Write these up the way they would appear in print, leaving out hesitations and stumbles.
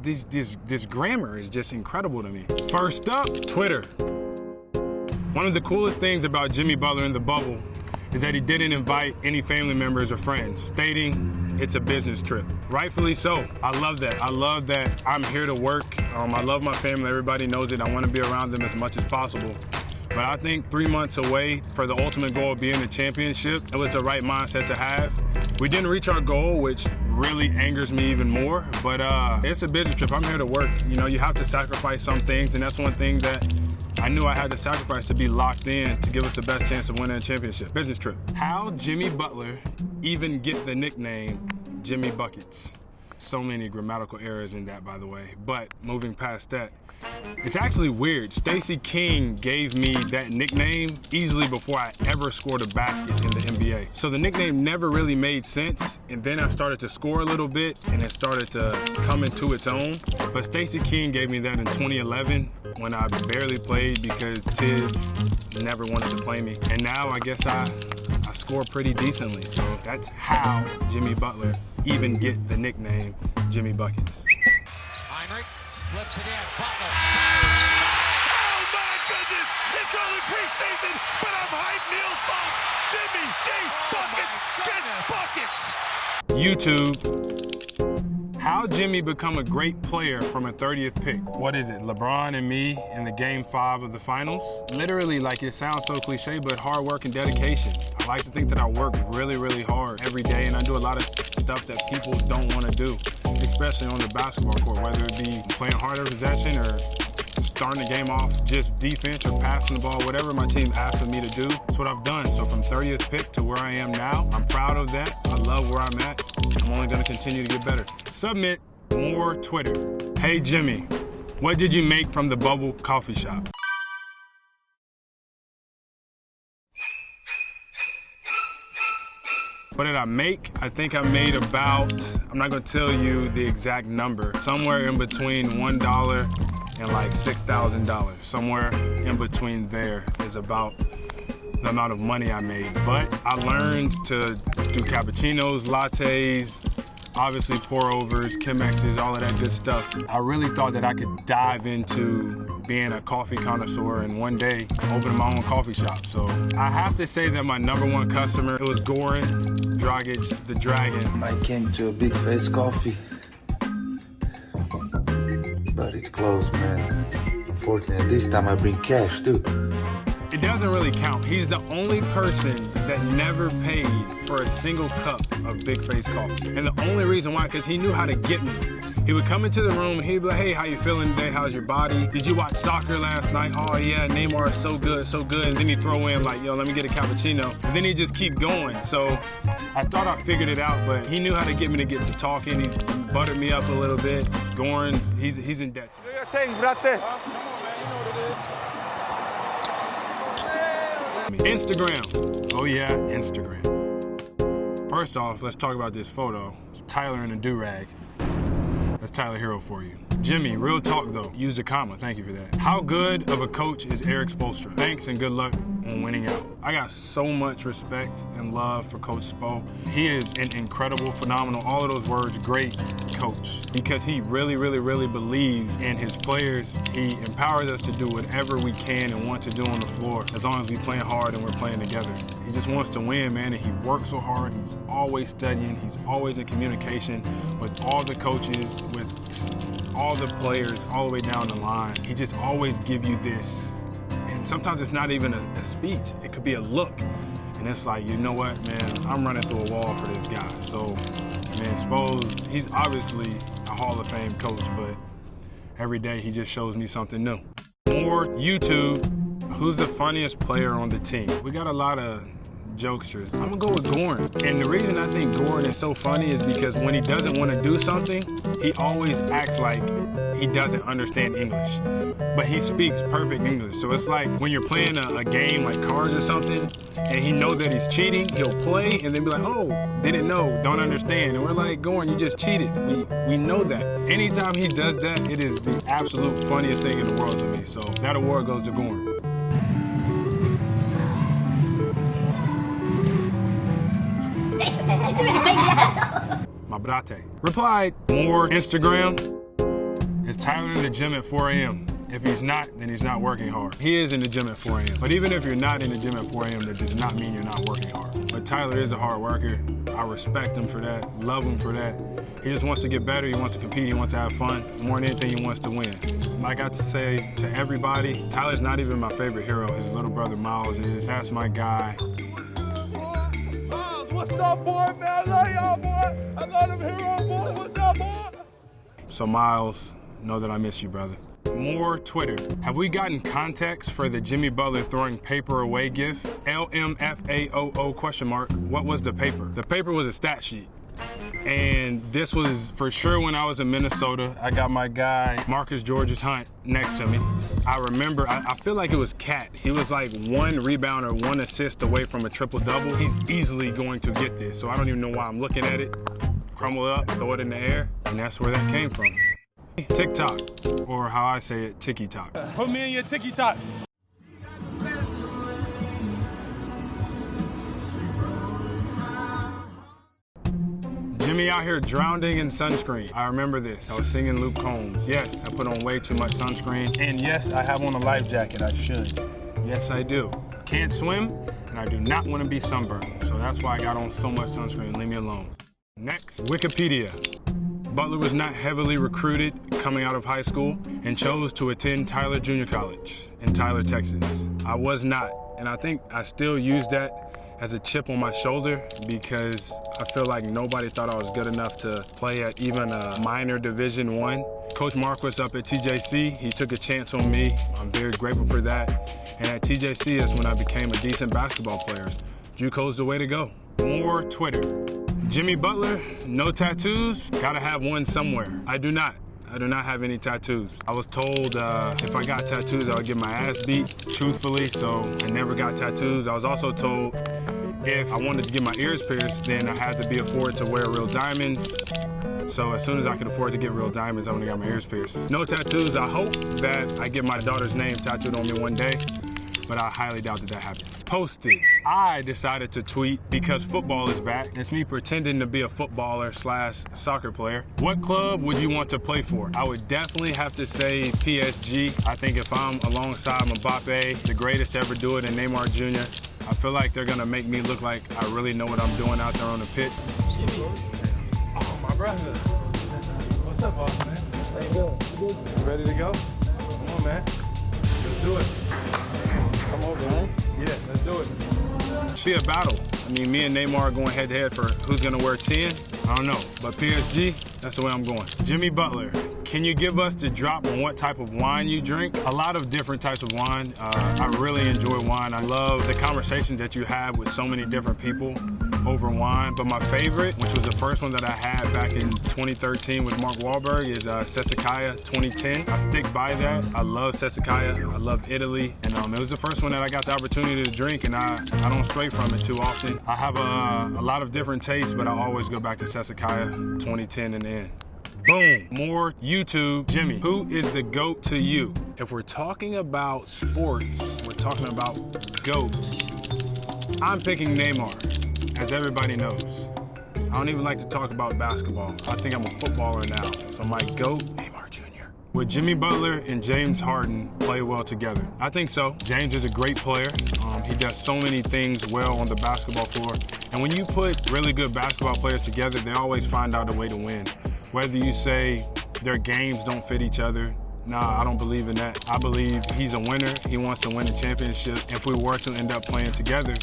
This grammar is just incredible to me. First up, Twitter. One of the coolest things about Jimmy Butler in the bubble is that he didn't invite any family members or friends, stating it's a business trip. Rightfully so. I love that. I love that I'm here to work. I love my family. Everybody knows it. I want to be around them as much as possible. But I think 3 months away for the ultimate goal of being the championship, it was the right mindset to have. We didn't reach our goal, which really angers me even more, but it's a business trip. I'm here to work. You know, you have to sacrifice some things, and that's one thing that I knew I had to sacrifice to be locked in to give us the best chance of winning a championship. Business trip. How Jimmy Butler even get the nickname Jimmy Buckets? So many grammatical errors in that, by the way, but moving past that, it's actually weird. Stacey King gave me that nickname easily before I ever scored a basket in the NBA. So the nickname never really made sense, and then I started to score a little bit, and it started to come into its own. But Stacey King gave me that in 2011 when I barely played because Tibbs never wanted to play me. And now I guess I score pretty decently. So that's how Jimmy Butler even get the nickname Jimmy Buckets. Heinrich flips it in. Butler. Oh my goodness! It's only preseason, but I'm hyped. Neil Funk, Jimmy G Buckets gets buckets. YouTube. How Jimmy become a great player from a 30th pick? What is it, LeBron and me in the game 5 of the finals? Literally, like, it sounds so cliche, but hard work and dedication. I like to think that I work really, really hard every day, and I do a lot of stuff that people don't want to do, especially on the basketball court, whether it be playing harder possession or starting the game off just defense or passing the ball, whatever my team asks me to do, that's what I've done. So from 30th pick to where I am now, I'm proud of that. I love where I'm at. I'm only gonna continue to get better. Submit more Twitter. Hey Jimmy, what did you make from the bubble coffee shop? What did I make? I think I made about, I'm not gonna tell you the exact number, somewhere in between $1 and like $6,000. Somewhere in between there is about the amount of money I made. But I learned to do cappuccinos, lattes, obviously pour-overs, Chemexes, all of that good stuff. I really thought that I could dive into being a coffee connoisseur and one day open my own coffee shop. So I have to say that my #1 customer, it was Goran Dragic, the Dragon. I came to a Big Face Coffee, but it's closed, man. Unfortunately, this time I bring cash too. It doesn't really count. He's the only person that never paid for a single cup of Big Face coffee. And the only reason why, because he knew how to get me. He would come into the room and he'd be like, hey, how you feeling today? How's your body? Did you watch soccer last night? Oh yeah, Neymar is so good, so good. And then he'd throw in like, yo, let me get a cappuccino. And then he'd just keep going. So I thought I figured it out, but he knew how to get me to get to talking. He buttered me up a little bit. Goran's, he's in debt. Do your thing, brate. Instagram. Oh yeah, Instagram. First off, let's talk about this photo. It's Tyler in a do-rag. That's Tyler Hero for you. Jimmy, real talk though. Use a comma, thank you for that. How good of a coach is Eric Spoelstra? Thanks and good luck on winning out. I got so much respect and love for Coach Spo. He is an incredible, phenomenal, all of those words, great coach. Because he really, really, really believes in his players. He empowers us to do whatever we can and want to do on the floor, as long as we're playing hard and we're playing together. He just wants to win, man, and he works so hard. He's always studying. He's always in communication with all the coaches, with all the players, all the way down the line. He just always give you this. And sometimes it's not even a speech. It could be a look. And it's like, you know what, man, I'm running through a wall for this guy. So, man, Spose, he's obviously a Hall of Fame coach, but every day he just shows me something new. More YouTube. Who's the funniest player on the team? We got a lot of jokesters. I'm gonna go with Goran. And the reason I think Goran is so funny is because when he doesn't want to do something, he always acts like he doesn't understand English. But he speaks perfect English. So it's like when you're playing a game like cards or something, and he knows that he's cheating, he'll play and then be like, oh, didn't know, don't understand. And we're like, Goran, you just cheated. We know that. Anytime he does that, it is the absolute funniest thing in the world to me. So that award goes to Goran. my brate. Replied, more Instagram. Is Tyler in the gym at 4 a.m.? If he's not, then he's not working hard. He is in the gym at 4 a.m. But even if you're not in the gym at 4 a.m., that does not mean you're not working hard. But Tyler is a hard worker. I respect him for that, love him for that. He just wants to get better, he wants to compete, he wants to have fun. More than anything, he wants to win. And I got to say to everybody, Tyler's not even my favorite hero. His little brother Miles is. That's my guy. Miles, what's up, boy, man? I love y'all, boy. I love them hero, boy. What's up, boy? So Miles, know that I miss you, brother. More Twitter. Have we gotten context for the Jimmy Butler throwing paper away gif? LMFAOO question mark. What was the paper? The paper was a stat sheet. And this was for sure when I was in Minnesota. I got my guy, Marcus Georges Hunt, next to me. I remember, I feel like it was Cat. He was like 1 rebound or 1 assist away from a triple-double. He's easily going to get this, so I don't even know why I'm looking at it. Crumble it up, throw it in the air, and that's where that came from. TikTok, or how I say it, Tiki-Tok. Put me in your Tiki-Tok. Jimmy out here drowning in sunscreen. I remember this. I was singing Luke Combs. Yes, I put on way too much sunscreen. And yes, I have on a life jacket. I should. Yes, I do. Can't swim, and I do not want to be sunburned. So that's why I got on so much sunscreen. Leave me alone. Next, Wikipedia. Butler was not heavily recruited coming out of high school and chose to attend Tyler Junior College in Tyler, Texas. I was not, and I think I still use that as a chip on my shoulder because I feel like nobody thought I was good enough to play at even a minor Division I. Coach Mark was up at TJC. He took a chance on me. I'm very grateful for that. And at TJC is when I became a decent basketball player. JUCO's the way to go. More Twitter. Jimmy Butler, no tattoos, gotta have one somewhere. I do not have any tattoos. I was told if I got tattoos, I would get my ass beat, truthfully, so I never got tattoos. I was also told if I wanted to get my ears pierced, then I had to be afforded to wear real diamonds. So as soon as I could afford to get real diamonds, I went and got my ears pierced. No tattoos. I hope that I get my daughter's name tattooed on me one day, but I highly doubt that happens. Posted. I decided to tweet because football is back. It's me pretending to be a footballer / soccer player. What club would you want to play for? I would definitely have to say PSG. I think if I'm alongside Mbappe, the greatest to ever do it, and Neymar Jr., I feel like they're gonna make me look like I really know what I'm doing out there on the pitch. Oh, my brother. What's up, boss, man? How you doing? You ready to go? Come on, man. Let's do it. Come over, man. Yeah, let's do it. It's be a battle. I mean, me and Neymar are going head to head for who's gonna wear 10. I don't know, but PSG, that's the way I'm going. Jimmy Butler, can you give us the drop on what type of wine you drink? A lot of different types of wine. I really enjoy wine. I love the conversations that you have with so many different people over wine, but my favorite, which was the first one that I had back in 2013 with Mark Wahlberg, is Sessicaya 2010. I stick by that. I love Sessicaya. I love Italy, and it was the first one that I got the opportunity to drink, and I don't stray from it too often. I have a lot of different tastes, but I always go back to Sessicaya 2010 in the end. Boom, more YouTube. Jimmy, who is the GOAT to you? If we're talking about sports, we're talking about GOATs. I'm picking Neymar. As everybody knows, I don't even like to talk about basketball. I think I'm a footballer now. So my GOAT, Neymar Jr. Would Jimmy Butler and James Harden play well together? I think so. James is a great player. He does so many things well on the basketball floor. And when you put really good basketball players together, they always find out a way to win. Whether you say their games don't fit each other, nah, I don't believe in that. I believe he's a winner. He wants to win a championship. If we were to end up playing together,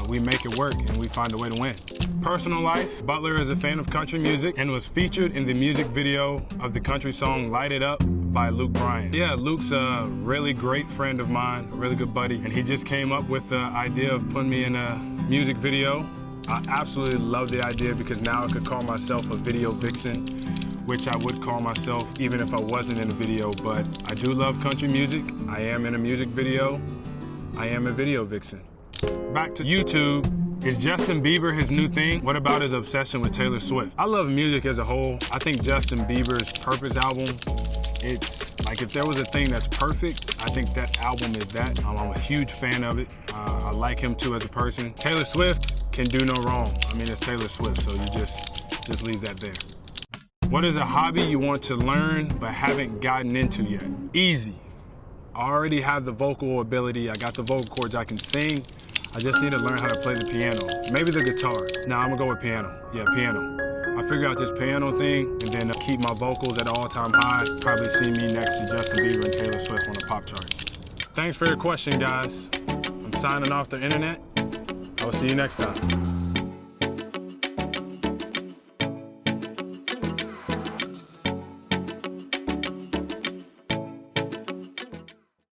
we make it work and we find a way to win. Personal life, Butler is a fan of country music and was featured in the music video of the country song Light It Up by Luke Bryan. Yeah, Luke's a really great friend of mine, a really good buddy, and he just came up with the idea of putting me in a music video. I absolutely love the idea because now I could call myself a video vixen, which I would call myself even if I wasn't in a video, but I do love country music. I am in a music video. I am a video vixen. Back to YouTube. Is Justin Bieber his new thing? What about his obsession with Taylor Swift? I love music as a whole. I think Justin Bieber's Purpose album, it's like if there was a thing that's perfect, I think that album is that. I'm a huge fan of it. I like him too as a person. Taylor Swift can do no wrong. I mean, it's Taylor Swift, so you just just leave that there. What is a hobby you want to learn but haven't gotten into yet? Easy. I already have the vocal ability. I got the vocal cords. I can sing. I just need to learn how to play the piano. Maybe the guitar. Nah, I'm gonna go with piano. Yeah, piano. I figure out this piano thing and then keep my vocals at an all-time high. Probably see me next to Justin Bieber and Taylor Swift on the pop charts. Thanks for your question, guys. I'm signing off the internet. I will see you next time.